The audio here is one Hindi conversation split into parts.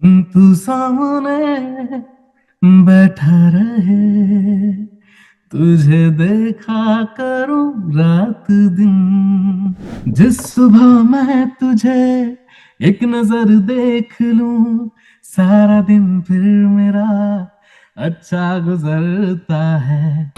तू सामने बैठा रहे, तुझे देखा करूं रात दिन। जिस सुबह मैं तुझे एक नजर देख लूं, सारा दिन फिर मेरा अच्छा गुजरता है।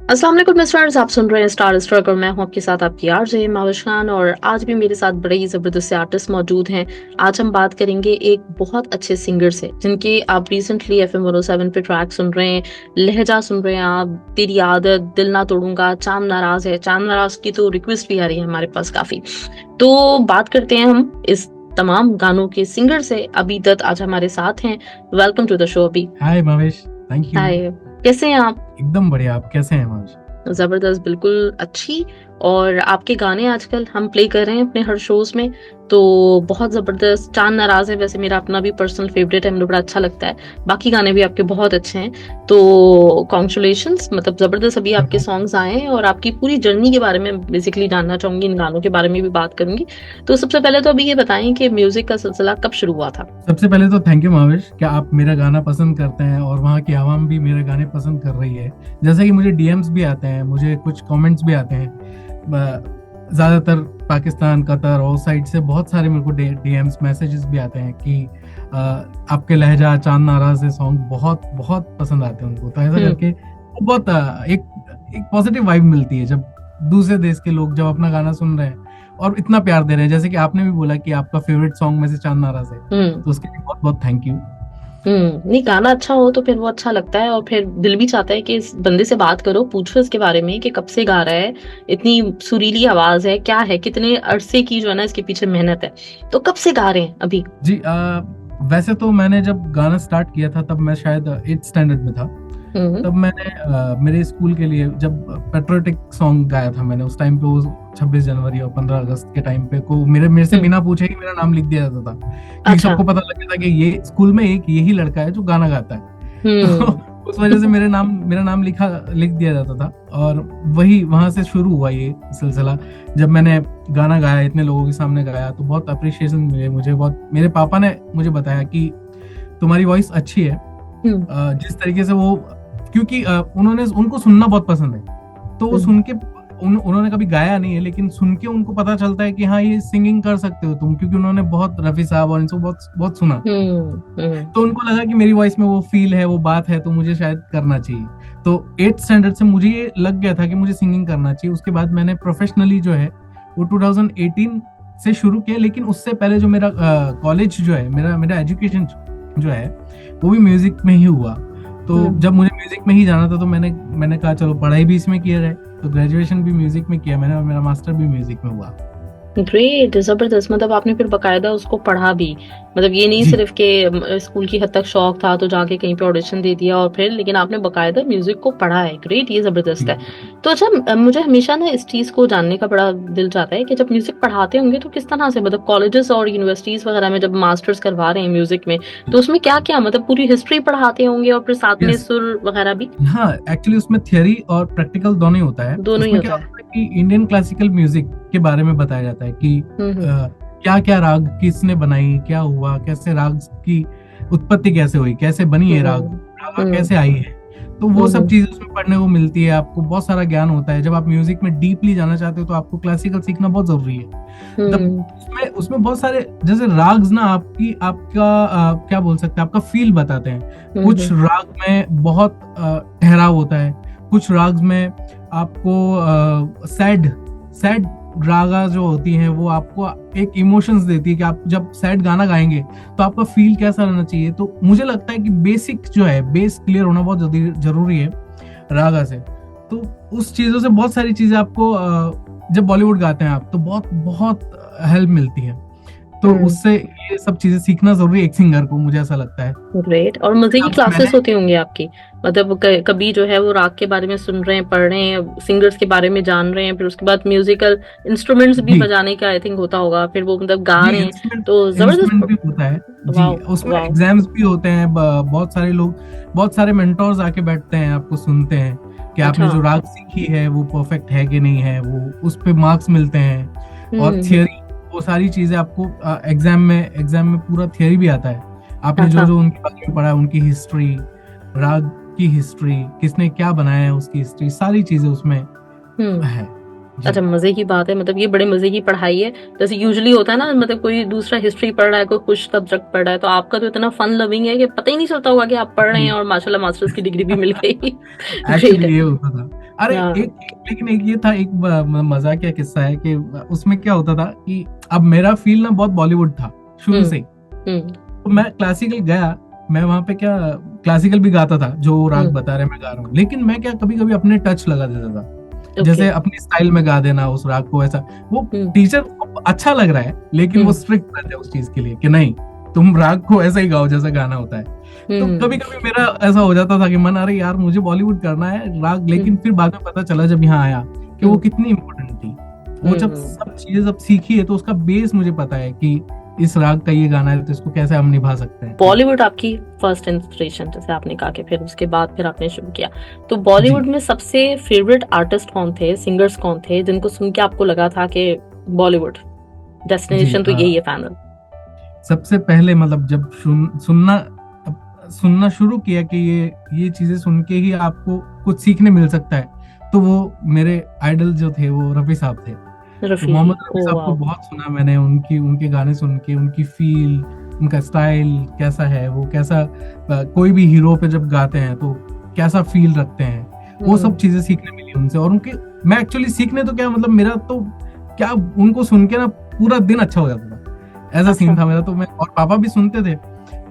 अस्सलाम वालेकुम मिस्टर्स, आप सुन रहे हैं स्टार स्ट्रक और मैं हूं आपके साथ आपकी आरजे माविश खान। और आज भी मेरे साथ बड़े ही ज़बरदस्त आर्टिस्ट मौजूद हैं। आज हम बात करेंगे एक बहुत अच्छे सिंगर से जिनके आप रिसेंटली एफएम 107 पे ट्रैक सुन रहे हैं, लहजा सुन रहे हैं आप, तेरी आदत, दिल ना तोड़ूंगा, चांद नाराज है। चांद नाराज की तो रिक्वेस्ट भी आ रही है हमारे पास काफी। तो बात करते हैं हम इस तमाम गानों के सिंगर से। अभी दत्त आज हमारे साथ हैं। वेलकम टू द शो अभी। हाय भावेश, थैंक यू। हाय, कैसे हैं आप? एकदम बढ़िया, आप कैसे हैं भावेश? जबरदस्त, बिल्कुल अच्छी। और आपके गाने आजकल हम प्ले कर रहे हैं अपने हर शोज में, तो बहुत जबरदस्त। चांद नाराज है वैसे मेरा अपना भी पर्सनल फेवरेट है, मुझे बड़ा अच्छा लगता है। बाकी गाने भी आपके बहुत अच्छे हैं, तो कॉन्ग्रेचुलेशंस। मतलब जबरदस्त अभी आपके सॉन्ग्स आए हैं और आपकी पूरी जर्नी के बारे में बेसिकली जानना चाहूंगी, इन गानों के बारे में भी बात करूंगी। तो सबसे पहले तो अभी ये बताएं कि म्यूजिक का सिलसिला कब शुरू हुआ था? सबसे पहले तो थैंक यू महावेश, क्या आप मेरा गाना पसंद करते हैं और वहाँ की आवाम भी मेरे गाने पसंद कर रही है। जैसे कि मुझे डीएम्स भी आते हैं, मुझे कुछ कमेंट्स भी आते हैं, ज़्यादातर पाकिस्तान, कतर और साइड से बहुत सारे मेरे को डीएम्स मैसेजेस भी आते हैं कि आपके लहजा, चांद नाराज से सॉन्ग बहुत बहुत पसंद आते हैं उनको। तो ऐसा करके बहुत एक पॉजिटिव वाइब मिलती है जब दूसरे देश के लोग जब अपना गाना सुन रहे हैं और इतना प्यार दे रहे हैं। जैसे कि आपने भी बोला कि आपका फेवरेट सॉन्ग में से चांद नाराज है, तो उसके लिए बहुत बहुत थैंक यू। नहीं, गाना अच्छा हो तो फिर वो अच्छा लगता है और फिर दिल भी चाहता है कि इस बंदे से बात करो, पूछो इसके बारे में कि कब से गा रहा है, इतनी सुरीली आवाज है, क्या है, कितने अरसे की जो है ना इसके पीछे मेहनत है। तो कब से गा रहे हैं अभी? जी, वैसे तो मैंने जब गाना स्टार्ट किया था तब मैं शायद 8th स्टैंडर्ड में था। तब मैंने मेरे स्कूल के लिए जब पेट्रियोटिक सॉन्ग गाया था मैंने, उस टाइम पे वो 26 जनवरी और 15 अगस्त के टाइम पे को मेरे से बिना पूछे ही मेरा नाम लिख दिया जाता था, क्योंकि अच्छा। सबको पता लग गया था कि ये स्कूल में एक यही लड़का है जो गाना गाता है। तो उस वजह से मेरा नाम लिख दिया जाता था और वही वहां से शुरू हुआ ये सिलसिला। जब मैंने गाना गाया, इतने लोगों के सामने गाया, तो बहुत अप्रिशिएशन मिले मुझे। बहुत मेरे पापा ने मुझे बताया कि तुम्हारी वॉइस अच्छी है। जिस तरीके से वो, क्योंकि उनको सुनना बहुत पसंद है, तो वो सुन के उन्होंने कभी गाया नहीं है, लेकिन सुन के उनको पता चलता है कि हाँ ये सिंगिंग कर सकते हो तुम, क्योंकि उन्होंने बहुत रफी साहब और इनको बहुत बहुत सुना। तो उनको लगा कि मेरी वॉइस में वो फील है, वो बात है, तो मुझे शायद करना चाहिए। तो 8th स्टैंडर्ड से मुझे ये लग गया था कि मुझे सिंगिंग करना चाहिए। उसके बाद मैंने प्रोफेशनली जो है वो 2018 से शुरू किया, लेकिन उससे पहले जो मेरा कॉलेज जो है, मेरा एजुकेशन जो है वो भी म्यूजिक में ही हुआ। तो जब मुझे म्यूजिक में ही जाना था तो मैंने कहा चलो पढ़ाई भी इसमें किया जाए, तो ग्रेजुएशन भी म्यूजिक में किया मैंने और मेरा मास्टर भी म्यूजिक में हुआ। ग्रेट, जबरदस्त। मतलब आपने फिर बकायदा उसको पढ़ा भी, मतलब ये नहीं जी सिर्फ के स्कूल की हद तक शौक था तो जाके कहीं पे ऑडिशन दे दिया और फिर, लेकिन आपने बकायदा म्यूजिक को पढ़ा है। ग्रेट, ये जबरदस्त जी। है। तो अच्छा, मुझे हमेशा ना इस चीज को जानने का बड़ा दिल चाहता है कि जब म्यूजिक पढ़ाते होंगे तो किस तरह से, मतलब कॉलेजेस और यूनिवर्सिटीज वगैरह में जब मास्टर्स करवा रहे हैं म्यूजिक में, तो उसमें क्या क्या, मतलब पूरी हिस्ट्री पढ़ाते होंगे और फिर साथ में यस, सुर वगैरह भी? हाँ, एक्चुअली उसमें थियरी और प्रैक्टिकल दोनों ही होता है। दोनों ही उसमें क्या होता है। होता है कि इंडियन क्लासिकल म्यूजिक के बारे में बताया जाता है कि हम्म। क्या क्या राग किसने बनाई, क्या हुआ, कैसे राग की उत्पत्ति कैसे हुई, कैसे बनी है राग, रागा कैसे आई है। तो वो सब चीजें उसमें पढ़ने को मिलती है, आपको बहुत सारा ज्ञान होता है। जब आप म्यूजिक में डीपली जाना चाहते हो तो आपको क्लासिकल सीखना बहुत जरूरी है। तब उसमें बहुत सारे जैसे राग्स ना आपका क्या बोल सकते हैं, आपका फील बताते हैं। कुछ राग में बहुत ठहराव होता है, कुछ राग में आपको सैड सैड रागा जो होती है वो आपको एक इमोशंस देती है कि आप जब सैड गाना गाएंगे तो आपका फील कैसा रहना चाहिए। तो मुझे लगता है कि बेसिक जो है, बेस क्लियर होना बहुत जरूरी है रागा से। तो उस चीजों से बहुत सारी चीजें आपको जब बॉलीवुड गाते हैं आप, तो बहुत बहुत हेल्प मिलती है। तो उससे ये सब चीजें सीखना जरूरी है एक सिंगर को, मुझे ऐसा लगता है। ग्रेट। और मजे की क्लासेस मैंने होती होंगी आपकी, मतलब कभी जो है वो राग के बारे में सुन रहे हैं, पढ़ रहे हैं, सिंगर्स के बारे में जान रहे हैं, फिर उसके बाद म्यूजिकल इंस्ट्रूमेंट्स भी जी बजाने का आई थिंक होता होगा, फिर वो मतलब गा जी, रहे हैं, तो इंस्ट्रूमेंट जबरदस्त। भी होता है। जी, वाह। उसमें वाह। एग्जाम्स भी होते हैं। बहुत सारे लोग, बहुत सारे मेंटोर्स आके बैठते हैं, आपको सुनते हैं कि आपने अच्छा। जो राग सीखी है वो परफेक्ट है कि नहीं है, वो उस पे मार्क्स मिलते हैं। और हम्म। थियरी वो सारी चीजें आपको एग्जाम में पूरा थियरी भी आता है। आपने जो हाँ जो उनके बारे में पढ़ा है, उनकी हिस्ट्री, राग की हिस्ट्री, किसने क्या बनाया है उसकी हिस्ट्री, सारी चीजें उसमें हम्म है। जी अच्छा, मजे की बात है, मतलब ये बड़े मजे की पढ़ाई है। जैसे यूजुअली होता है ना, मतलब कोई दूसरा हिस्ट्री पढ़ रहा है, कोई कुछ सब्जेक्ट पढ़ रहा है, तो आपका तो इतना फन लविंग है कि पता ही नहीं चलता होगा कि आप पढ़ रहे हैं, और माशाल्लाह मास्टर्स की डिग्री भी मिल गई। ग्रेट एक्चुअली है। ये होता था। अरे हाँ। लेकिन एक ये था, एक मजाकिया किस्सा है कि उसमें क्या होता था कि अब मेरा फील ना बहुत बॉलीवुड था शुरू से ही। हम्म तो मैं क्लासिकल गया, मैं वहां पे क्या क्लासिकल भी गाता था, जो राग हम्म बता रहे मैं गा रहा हूँ, लेकिन मैं क्या कभी कभी अपने टच लगा देता था, ओके। जैसे अपनी स्टाइल में गा देना उस राग को ऐसा। वो हम्म टीचर को अच्छा लग रहा है, लेकिन वो हम्म स्ट्रिक्ट रहते हैं उस चीज के लिए कि नहीं, तुम राग को ऐसा ही गाओ जैसा गाना होता है। तो कभी हम्म कभी मेरा ऐसा हो जाता था कि मन, अरे यार मुझे बॉलीवुड करना है राग, लेकिन फिर बाद में पता चला जब यहाँ आया कि वो कितनी इम्पोर्टेंट थी। वो जब सब चीजें जब सीखी है तो उसका बेस मुझे पता है कि इस राग का ये गाना है तो इसको कैसे हम निभा सकते हैं। बॉलीवुड आपकी फर्स्ट इंस्पिरेशन, जैसे आपने कहा कि फिर उसके बाद फिर आपने शुरू किया, तो जी बॉलीवुड में सबसे फेवरेट आर्टिस्ट कौन थे, सिंगर्स कौन थे, जिनको सुन के आपको लगा था कि बॉलीवुड जी डेस्टिनेशन तो यही है फाइनल? सबसे पहले मतलब जब सुनना शुरू किया कि ये चीजें सुन के ही आपको कुछ सीखने मिल सकता है, तो वो मेरे आइडल जो थे वो रफी साहब थे। तो रफी जी, मोहम्मद रफी ओ साहब को वाओ। बहुत सुना मैंने, उनके गाने सुन के, उनकी फील, उनका स्टाइल कैसा है, वो कैसा कोई भी हीरो पे जब गाते हैं तो कैसा फील रखते हैं, वो सब चीजें सीखने मिली उनसे। और उनके मैं एक्चुअली सीखने तो क्या मतलब, मेरा तो क्या उनको सुन के ना पूरा दिन अच्छा हो जाता था, ऐसा सीन था मेरा। तो मैं और पापा भी सुनते थे,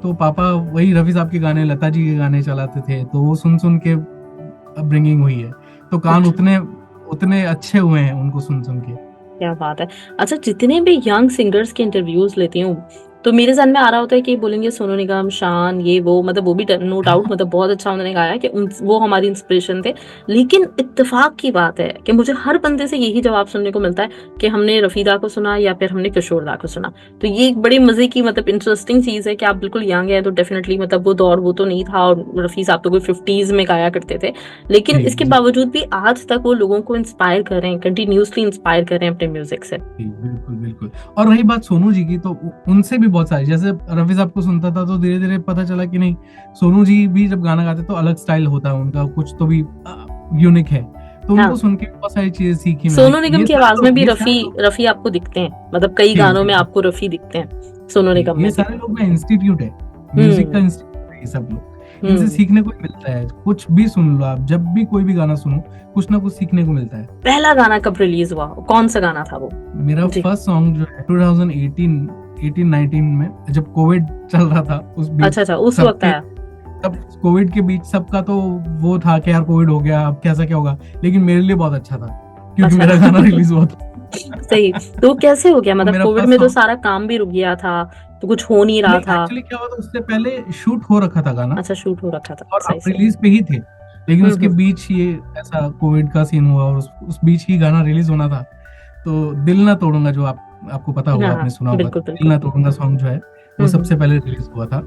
तो पापा वही रफी साहब के गाने, लता जी के गाने चलाते थे, तो वो सुन सुन के अपब्रिंगिंग हुई है, तो कान उतने उतने अच्छे हुए हैं उनको सुन सुन के। क्या बात है। अच्छा, जितने भी यंग सिंगर्स के इंटरव्यूज लेती हूँ, तो मेरे ध्यान में आ रहा होता है कि बोलेंगे सोनू निगम, शान, ये वो, मतलब वो भी नो डाउट मतलब बहुत अच्छा उन्होंने गाया कि वो हमारी इंस्पिरेशन थे। लेकिन इत्तेफाक की बात है कि मुझे हर बंदे से यही जवाब सुनने को मिलता है कि हमने रफीदा को सुना या फिर हमने किशोर दा को सुना। तो ये एक बड़ी मजे की मतलब इंटरेस्टिंग चीज है कि आप बिल्कुल यंग है, तो डेफिनेटली मतलब वो दौर वो तो नहीं था, और रफी साहब तो कोई 50s में गाया करते थे, लेकिन जी इसके जी बावजूद भी आज तक वो लोगों को इंस्पायर कर रहे हैं, कंटिन्यूसली इंस्पायर कर रहे हैं अपने म्यूजिक से। जी, बिल्कुल बिल्कुल। और रही बात सोनू जी की, तो उनसे भी बहुत सारी, जैसे रफी साहब को सुनता था तो धीरे धीरे पता चला कि नहीं, सोनू जी भी जब गाना गाते तो अलग स्टाइल होता है उनका, कुछ तो भी यूनिक है, तो हाँ, उनको सुन के बहुत सारी चीजें सीखी मैंने। सोनू निगम की आवाज में भी ये रफी सारे लोग रफी आपको दिखते हैं, मतलब कई जी गानों में जी आपको रफी दिखते हैं, सोनू जी, निगम ये में भी। सारे लोग ना इंस्टीट्यूट है, म्यूजिक का हम्म इंस्टीट्यूट है ये सब लोग। इनसे हम्म सीखने को ही मिलता है, कुछ भी सुन लो आप, जब भी कोई भी गाना सुनो कुछ ना कुछ सीखने को मिलता है। पहला गाना कब रिलीज हुआ, कौन सा गाना था वो? मेरा जी। फर्स्ट सॉन्ग जो है 2018-19 में, जब कोविड चल रहा था उस बीच, अच्छा, उस वक्त सबके आया। तब कोविड के बीच सबका तो वो था कि यार कोविड हो गया, अब कैसा क्या होगा, लेकिन मेरे लिए बहुत अच्छा था क्योंकि अच्छा। मेरा गाना रिलीज हुआ था। सही। तो कैसे हो गया, तो मतलब मेरा कोविड फर्स्ट में तो सॉन्ग, सारा काम भी रुक गया था, तो कुछ हो नहीं रहा नहीं था। एक्चुअली क्या हुआ था, उससे पहले शूट हो रखा था गाना अच्छा, शूट हो रखा था, और सही आप सही। रिलीज पे ही थे, लेकिन उसके हम्म बीच ये ऐसा कोविड का सीन हुआ और उस बीच ही गाना रिलीज होना था। तो दिल ना तोड़ूंगा, जो आपको पता होगा, हाँ, आपने सुना होगा, बिल्कुल दिल बिल्कुल। ना तोड़ूंगा सॉन्ग जो है वो सबसे हम्म पहले रिलीज हुआ था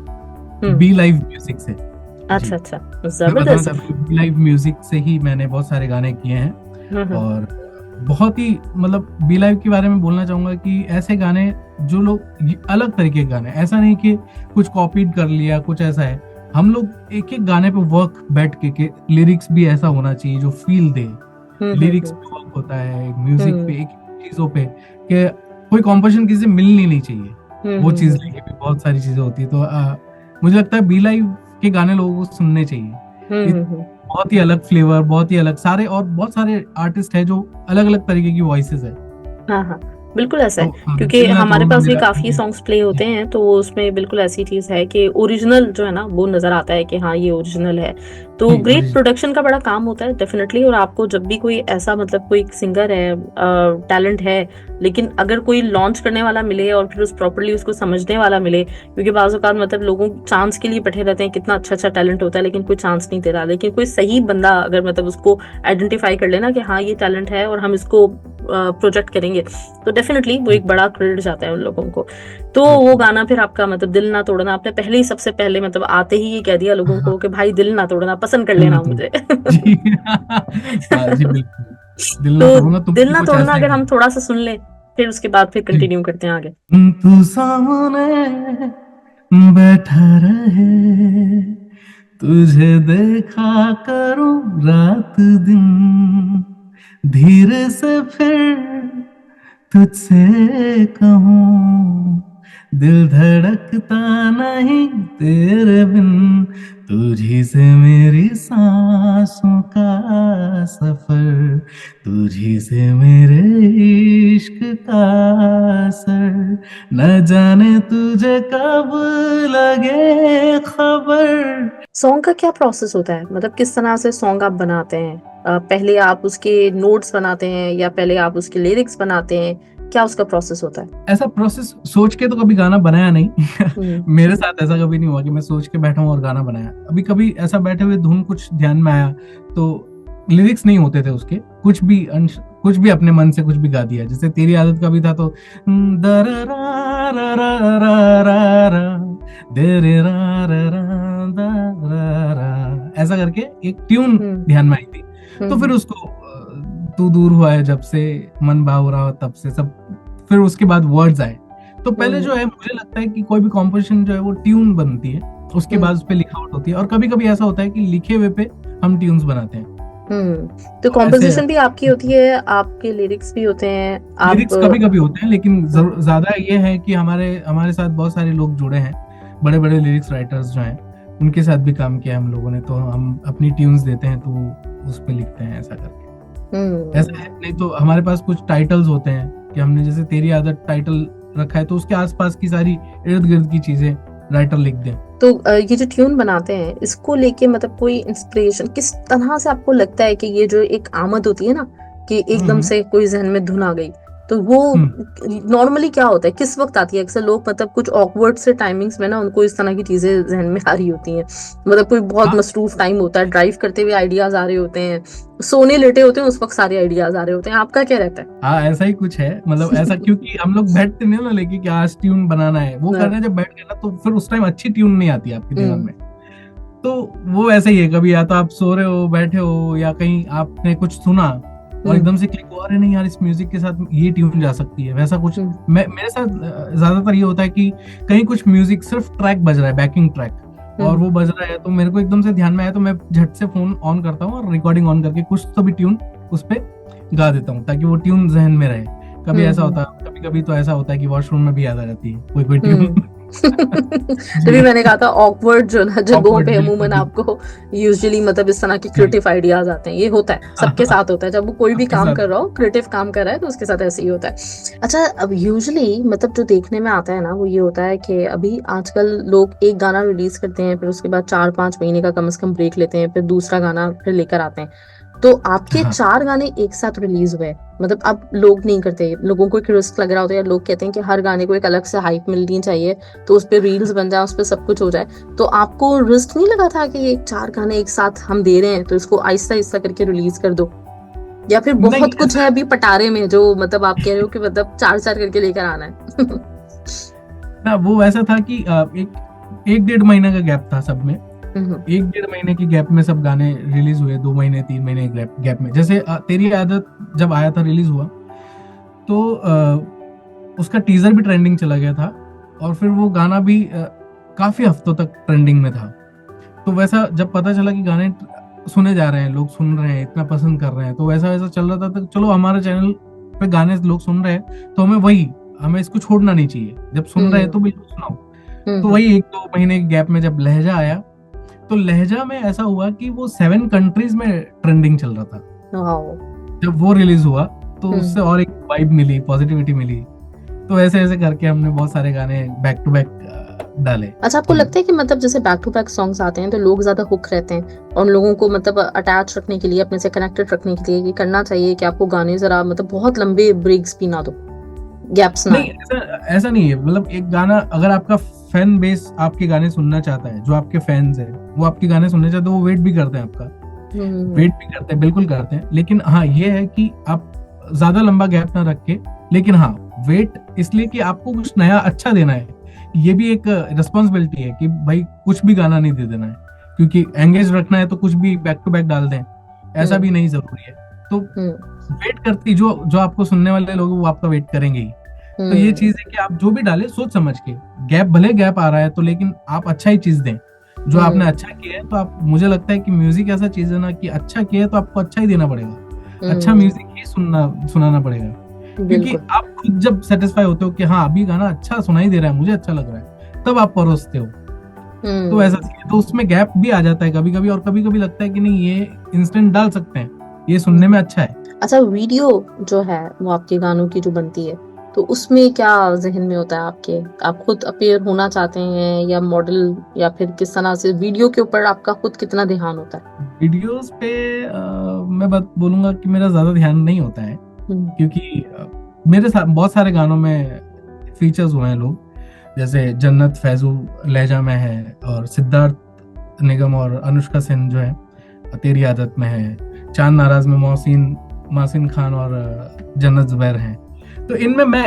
हम्म बी लाइव म्यूजिक से। जी, अच्छा, मैं बताना जबरदस्त। चाहता हूँ बी लाइव म्यूजिक से ही मैंने बहुत सारे गाने किए हैं। हम्म और बहुत ही मतलब बी लाइव के बारे में बोलना चाहूंगा कि ऐसे गाने जो लोग अलग तरीके के गाने, ऐसा नहीं कि कुछ कॉपीड कर लिया कुछ, ऐसा है हम लोग एक एक गाने पे वर्क बैठ के लिरिक्स भी ऐसा होना चाहिए जो फील दे। लिरिक्स पे वर्क होता है, म्यूजिक पे, एक चीजों पे, कि कोई कॉम्पोजिशन किसी से मिलनी नहीं चाहिए, वो चीज लेके भी बहुत सारी चीजें होती है। तो मुझे लगता है बी लाइव के गाने लोगों को सुनने चाहिए। बहुत ही अलग फ्लेवर, बहुत ही अलग सारे, और बहुत सारे आर्टिस्ट है जो अलग अलग तरीके की वॉइसेस है। हाँ हाँ, बिल्कुल ऐसा तो है, क्योंकि दिल ना हमारे तोड़ना पास भी मेरा काफी सॉन्ग्स प्ले होते हैं, तो उसमें बिल्कुल ऐसी चीज है कि ओरिजिनल जो है ना वो नजर आता है कि हाँ ये ओरिजिनल है। तो ग्रेट प्रोडक्शन का बड़ा काम होता है डेफिनेटली। और आपको जब भी कोई ऐसा मतलब कोई सिंगर है, टैलेंट है, लेकिन अगर कोई लॉन्च करने वाला मिले और फिर उस प्रॉपरली उसको समझने वाला मिले, क्योंकि बाज़ औक़ात मतलब लोगों चांस के लिए बैठे रहते हैं, कितना अच्छा अच्छा टैलेंट होता है लेकिन कोई चांस नहीं दे रहा, लेकिन कोई सही बंदा अगर मतलब उसको आइडेंटिफाई कर लेना कि हाँ ये टैलेंट है और हम इसको प्रोजेक्ट करेंगे, तो डेफिनेटली वो एक बड़ा क्रेडिट जाता है उन लोगों को। तो वो गाना फिर आपका मतलब दिल ना तोड़ना, आपने पहले ही सबसे पहले मतलब आते ही ये कह दिया लोगों को कि भाई दिल ना तोड़ना, पसंद कर लेना मुझे। जी हाँ जी बिल्कुल, दिल ना तो तोड़ूंगा, तुम दिल भी ना कुछ तोड़ना ऐसा ही अगर हम गाना। थोड़ा सा सुन ले फिर उसके बाद फिर कंटिन्यू करते हैं आगे। तू सामने बैठा रहे, तुझे देखा करूं रात दिन, धीरे से फिर तुझसे कहूं, दिल धड़कता नहीं तेरे बिन, तुझी से मेरी सांसों का सफर, तुझी से मेरे इश्क का असर, न जाने तुझे कब लगे खबर। सॉन्ग का क्या प्रोसेस होता है, मतलब किस तरह से सॉन्ग आप बनाते हैं? पहले आप उसके नोट्स बनाते हैं या पहले आप उसके लिरिक्स बनाते हैं, क्या उसका प्रोसेस होता है? ऐसा प्रोसेस सोच के तो कभी गाना बनाया नहीं मेरे साथ ऐसा कभी नहीं हुआ कि मैं सोच के बैठा हूँ और गाना बनाया। अभी कभी ऐसा बैठे हुए धुन कुछ ध्यान में आया तो लिरिक्स नहीं होते थे उसके, कुछ भी अपने मन से कुछ भी गा दिया। जैसे तेरी आदत का भी था तो ऐसा करके एक ट्यून ध्यान में आई थी, तो फिर उसको तू दूर हुआ है जब से, मन भाव रहा हो तब से, सब फिर उसके बाद वर्ड्स आए। तो पहले जो है मुझे लगता है कि कोई भी कॉम्पोजिशन जो है वो ट्यून बनती है, उसके बाद उस पे लिखावट होती है, और कभी कभी ऐसा होता है कि लिखे हुए पे हम ट्यून्स बनाते हैं। तो कॉम्पोजिशन भी आपकी होती है, आपके लिरिक्स भी होते हैं? लिरिक्स कभी कभी होते हैं, लेकिन ज्यादा ये है कि हमारे साथ बहुत सारे लोग जुड़े हैं, बड़े बड़े लिरिक्स राइटर्स जो हैं, उनके साथ भी काम किया हम लोगों ने, तो हम अपनी ट्यून्स देते हैं तो उस पे लिखते हैं ऐसा करके। ऐसा है, नहीं तो हमारे पास कुछ टाइटल्स होते हैं कि हमने जैसे तेरी आदत टाइटल रखा है तो उसके आसपास की सारी इर्द गिर्द की चीजें राइटर लिख दें। तो ये जो ट्यून बनाते हैं इसको लेके मतलब कोई इंस्पिरेशन किस तरह से आपको लगता है कि ये जो एक आमद होती है ना कि एकदम से कोई जहन में धुन आ गई, तो वो नॉर्मली क्या होता है, किस वक्त आती है? अक्सर लोग मतलब कुछ ऑकवर्ड से टाइमिंग्स में ना उनको इस तरह की चीजें जहन में आ रही होती हैं, मतलब कोई बहुत मसरूफ टाइम होता है, ड्राइव करते हुए आइडियाज आ रहे होते हैं, सोने लेटे होते हैं उस वक्त सारे आइडियाज आ रहे होते हैं। आपका क्या रहता है? हाँ ऐसा ही कुछ है, मतलब ऐसा क्योंकि हम लोग बैठते नहीं ना लेके कि आज ट्यून बनाना है, वो करने जब बैठ गए ना तो फिर उस टाइम अच्छी ट्यून नहीं आती आपके दिमाग में। तो वो ऐसा ही है, कभी या तो आप सो रहे हो बैठे हो या कहीं आपने कुछ सुना और एकदम से क्लिक हुआ, अरे नहीं यार इस म्यूजिक के साथ ये ट्यून जा सकती है, वैसा कुछ। मेरे साथ ज्यादातर ये होता है कि कहीं कुछ म्यूजिक सिर्फ ट्रैक बज रहा है, बैकिंग ट्रैक, और वो बज रहा है तो मेरे को एकदम से ध्यान में आया तो मैं झट से फोन ऑन करता हूँ और रिकॉर्डिंग ऑन करके कुछ तो भी ट्यून उस पे गा देता हूँ ताकि वो ट्यून जहन में रहे। कभी ऐसा होता है, कभी कभी तो ऐसा होता है कि वॉशरूम में भी याद आ जाती है कोई ट्यून तभी मैंने कहा था ऑकवर्ड जो ना जगहों पे अमूमन आपको यूजुअली मतलब इस तरह के क्रिएटिव आइडियाज आते हैं, ये होता है सबके साथ होता है, जब वो कोई भी काम कर रहा हो, क्रिएटिव काम कर रहा है तो उसके साथ ऐसे ही होता है। अच्छा, अब यूजुअली मतलब जो देखने में आता है ना वो ये होता है कि अभी आजकल लोग एक गाना रिलीज करते हैं, फिर उसके बाद 4-5 महीने का कम से कम ब्रेक लेते हैं, फिर दूसरा गाना फिर लेकर आते हैं। तो आपके 4 गाने एक साथ रिलीज हुए, मतलब अब लोग नहीं करते, लोगों को एक रिस्क लग रहा होता है, लोग कहते हैं कि हर गाने को एक अलग से हाइप मिलनी चाहिए तो उस पे रील्स बन जाए, उस पे सब कुछ हो जाए। तो आपको रिस्क नहीं लगा था कि ये 4 गाने एक साथ हम दे रहे हैं तो इसको आहिस्ता आहिस्ता करके रिलीज कर दो, या फिर बहुत कुछ है अभी पटारे में जो मतलब आप कह रहे हो कि मतलब 4-4 करके लेकर आना है? ना वो ऐसा था कि एक 1.5 महीने का गैप था सब में, 1-1.5 महीने की गैप में सब गाने रिलीज हुए, 2 महीने 3 महीने गैप में। जैसे तेरी आदत जब आया था, रिलीज हुआ तो उसका टीजर भी ट्रेंडिंग चला गया था और फिर वो गाना भी काफी हफ्तों तक ट्रेंडिंग में था। तो वैसा जब पता चला कि गाने सुने जा रहे हैं, लोग सुन रहे हैं, इतना पसंद कर रहे हैं, तो वैसा चल रहा था। तो चलो हमारे चैनल पे गाने लोग सुन रहे हैं तो हमें इसको छोड़ना नहीं चाहिए, जब सुन रहे हैं तो बिल्कुल सुनाओ। तो वही 1-2 महीने के गैप में जब लहजा आया तो लहजा में ऐसा हुआ कि वो 7 कंट्रीज में ट्रेंडिंग चल रहा था। जब वो रिलीज हुआ तो उससे और एक वाइब मिली, पॉजिटिविटी मिली। तो ऐसे करके हमने बहुत सारे गाने बैक टू बैक डाले। अच्छा, आपको लगता है कि मतलब जैसे बैक टू बैक सॉन्ग्स आते हैं तो लोग ज्यादा हुक रहते हैं और लोगों को मतलब अटैच रखने के लिए, अपने से कनेक्टेड रखने के लिए ये करना चाहिए कि आपको गाने जरा मतलब बहुत लंबे ब्रेक्स भी ना दो, गैप्स ना? नहीं, ऐसा नहीं है। मतलब एक गाना अगर आपका फैन बेस आपके गाने सुनना चाहता है, जो आपके फैंस हैं वो आपके गाने सुनना चाहते हैं, वो वेट भी करते हैं आपका, वेट भी करते हैं, बिल्कुल करते हैं। लेकिन हाँ ये है कि आप ज्यादा लंबा गैप ना रख के, लेकिन हाँ वेट इसलिए कि आपको कुछ नया अच्छा देना है। ये भी एक रिस्पॉन्सिबिलिटी है कि भाई कुछ भी गाना नहीं दे देना है, क्योंकि एंगेज रखना है तो कुछ भी बैक टू बैक डाल दें, ऐसा भी नहीं जरूरी है। तो वेट करती, जो जो आपको सुनने वाले लोग वो आपका वेट करेंगे ही। तो ये चीज है कि आप जो भी डाले सोच समझ के, भले गैप आ रहा है तो लेकिन आप अच्छा ही चीज दें। जो आपने अच्छा किया है तो आप, मुझे लगता है कि म्यूजिक ऐसा चीज है ना कि अच्छा किया है तो आपको अच्छा ही देना पड़ेगा, अच्छा म्यूजिक ही सुनाना पड़ेगा, क्योंकि आप खुद जब सेटिस्फाई होते हो कि हाँ अभी गाना अच्छा सुनाई दे रहा है, मुझे अच्छा लग रहा है, तब आप परोसते हो। तो ऐसा तो उसमें गैप भी आ जाता है कभी कभी, और कभी कभी लगता है कि नहीं ये इंस्टेंट डाल सकते हैं, ये सुनने में अच्छा है। अच्छा, वीडियो जो है वो आपके गानों की जो बनती है तो उसमें क्या जहन में होता है आपके? आप खुद अपीयर होना चाहते हैं या मॉडल, या फिर किस तरह से वीडियो के ऊपर आपका खुद कितना ध्यान होता है? वीडियोस पे मैं बात बोलूंगा कि मेरा ज्यादा ध्यान नहीं होता है, क्योंकि मेरे साथ बहुत सारे गानों में फीचर्स हुए हैं लोग, जैसे जन्नत फैजू लहजा में है, और सिद्धार्थ निगम और अनुष्का सेन जो है तेरी आदत में है, चांद नाराज में मासिन खान और जन्नत जुबैर हैं। तो इनमें मैं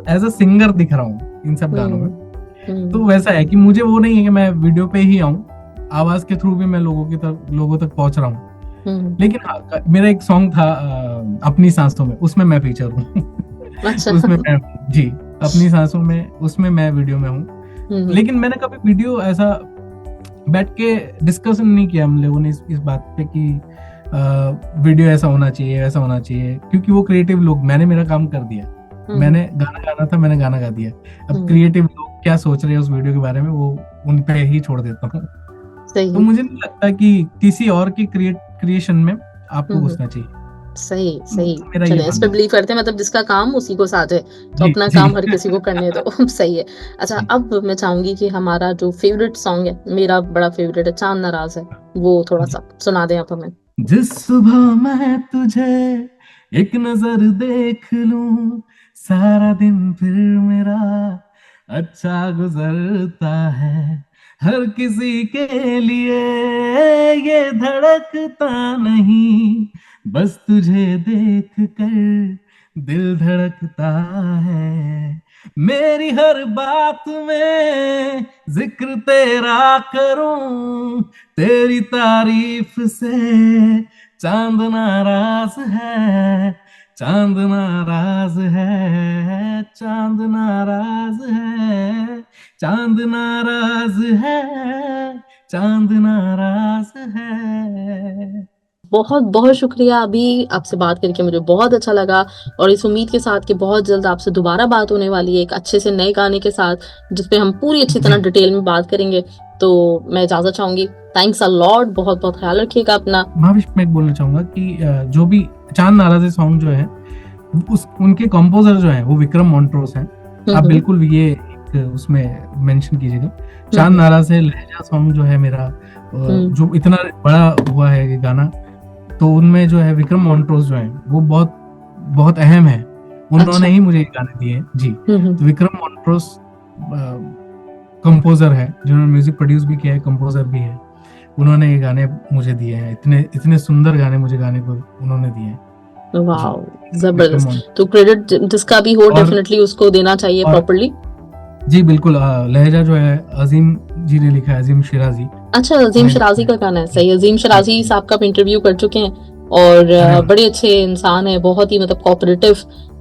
एज अ सिंगर दिख रहा हूँ इन सब गानों में। तो वैसा है कि मुझे वो नहीं है कि मैं वीडियो पे ही आऊँ, आवाज के थ्रू भी मैं लोगों तक पहुंच रहा हूँ। लेकिन हाँ, मेरा एक सॉन्ग था अपनी सांसों में, उसमें मैं फीचर हूँ। अच्छा। उसमें मैं, जी, अपनी सांसों में, उसमें मैं वीडियो में हूँ। लेकिन मैंने कभी वीडियो ऐसा बैठ के डिस्कशन नहीं किया हम लोगों ने इस बात पे कि वीडियो ऐसा होना चाहिए, ऐसा होना चाहिए, क्योंकि वो क्रिएटिव लोग, मैंने मेरा काम कर दिया, मैंने गाना गाना था, मैंने गाना गा दिया। अब क्रिएटिव लोग क्या सोच रहे हैं उस वीडियो के बारे में, वो उन पे ही छोड़ देता हूँ। तो मुझे नहीं लगता कि किसी और की क्रिएशन में आपको घुसना चाहिए। सही चलिए, इस पे बिलीव करते हैं, मतलब जिसका काम उसी को साथ है, तो अपना जी। काम हर किसी को करने दो। सही है। अच्छा, अब मैं चाहूंगी कि हमारा जो फेवरेट सॉन्ग है, मेरा बड़ा फेवरेट है, चांद नाराज है, वो थोड़ा सा सुना दें आप हमें। जिस सुबह मैं तुझे एक नजर देख लूं, सारा दिन फिर मेरा अच्छा गुजरता है, हर किसी के लिए ये धड़कता नहीं, बस तुझे देख कर दिल धड़कता है, मेरी हर बात में जिक्र तेरा करूं, तेरी तारीफ से चांद नाराज है, चांद नाराज है, चांद नाराज है, चांद नाराज है, चांद नाराज है। बहुत बहुत शुक्रिया। अभी आपसे बात करके मुझे बहुत अच्छा लगा, और इस उम्मीद के साथ कि बहुत जल्द आपसे दोबारा बात होने वाली है एक अच्छे से नए गाने के साथ, जिसपे हम पूरी अच्छी तरह डिटेल में बात करेंगे। तो मैं इजाजत चाहूंगी। थैंक्स अ लॉट, बहुत बहुत ख्याल रखिएगा अपना। भाविश, मैं बोलना चाहूंगा कि जो भी चांद नाराज सॉन्ग जो है, उनके कंपोजर जो है वो विक्रम मोंट्रोस हैं। आप बिल्कुल ये उसमें मेंशन कीजिएगा। चांद नाराज है लहजा सॉन्ग जो है मेरा, जो इतना बड़ा हुआ है ये गाना, तो उनमें जो है विक्रम मोंट्रोस जो है वो बहुत बहुत अहम है। उन्होंने ही मुझे गाने दिए जी। तो विक्रम मोंट्रोस कंपोजर है, जिन्होंने म्यूजिक प्रोड्यूस भी किया है, कंपोजर भी है। उन्होंने ये गाने मुझे दिए हैं, इतने सुंदर गाने मुझे गाने को उन्होंने दिए हैं। वाओ, जबरदस्त। तो क्रेडिट जिसका भी हो डेफिनेटली उसको देना चाहिए प्रॉपर्ली। जी बिल्कुल। लहजा जो है अजीम जी ने लिखा है, अजीम शिराजी। अच्छा, अजीम शिराजी का गाना है, सही। अजीम शिराजी साहब का इंटरव्यू कर चुके हैं, और बड़े अच्छे इंसान है, बहुत ही मतलब कोऑपरेटिव,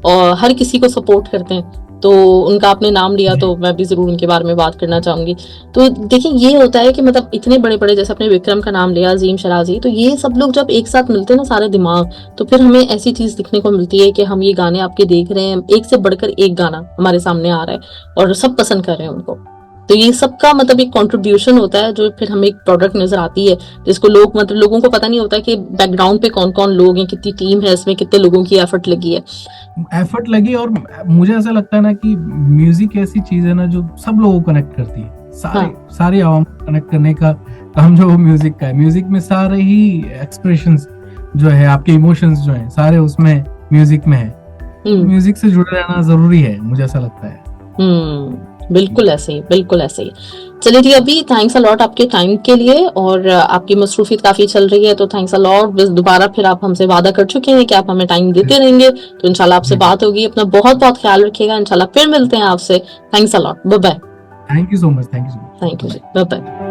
और हर किसी को सपोर्ट करते हैं। तो उनका आपने नाम लिया तो मैं भी जरूर उनके बारे में बात करना चाहूंगी। तो देखिए, ये होता है कि मतलब इतने बड़े बड़े, जैसे अपने विक्रम का नाम लिया, अजीम शिराजी, तो ये सब लोग जब एक साथ मिलते हैं ना, सारे दिमाग, तो फिर हमें ऐसी चीज दिखने को मिलती है कि हम ये गाने आपके देख रहे हैं, एक से बढ़कर एक गाना हमारे सामने आ रहा है और सब पसंद कर रहे हैं उनको। तो ये सबका मतलब एक कंट्रीब्यूशन होता है, जो फिर हमें एक प्रोडक्ट नजर आती है, जिसको लोगों को पता नहीं होता कि बैकग्राउंड पे कौन कौन लोग हैं, कितनी टीम है इसमें, कितने लोगों की एफर्ट लगी है। और मुझे ऐसा लगता है ना कि म्यूजिक ऐसी चीज है ना जो सब लोगों को कनेक्ट करती है, सारी आवाम को कनेक्ट करने का काम जो म्यूजिक का है। म्यूजिक में सारे ही एक्सप्रेशंस जो है, आपके इमोशंस जो है, सारे उसमें म्यूजिक में है। म्यूजिक से जुड़े रहना जरूरी है, मुझे ऐसा लगता है। बिल्कुल ऐसे ही। चलिए जी, अभी थैंक्स अ लॉट आपके टाइम के लिए, और आपकी मसरूफियत काफी चल रही है, तो थैंक्स अ लॉट। बस दोबारा फिर आप हमसे वादा कर चुके हैं कि आप हमें टाइम देते रहेंगे, तो इंशाल्लाह आपसे बात होगी। अपना बहुत बहुत ख्याल रखिएगा, इंशाल्लाह फिर मिलते हैं आपसे। Thanks a lot, bye bye. Thank you so much. Thank you ji, bye bye.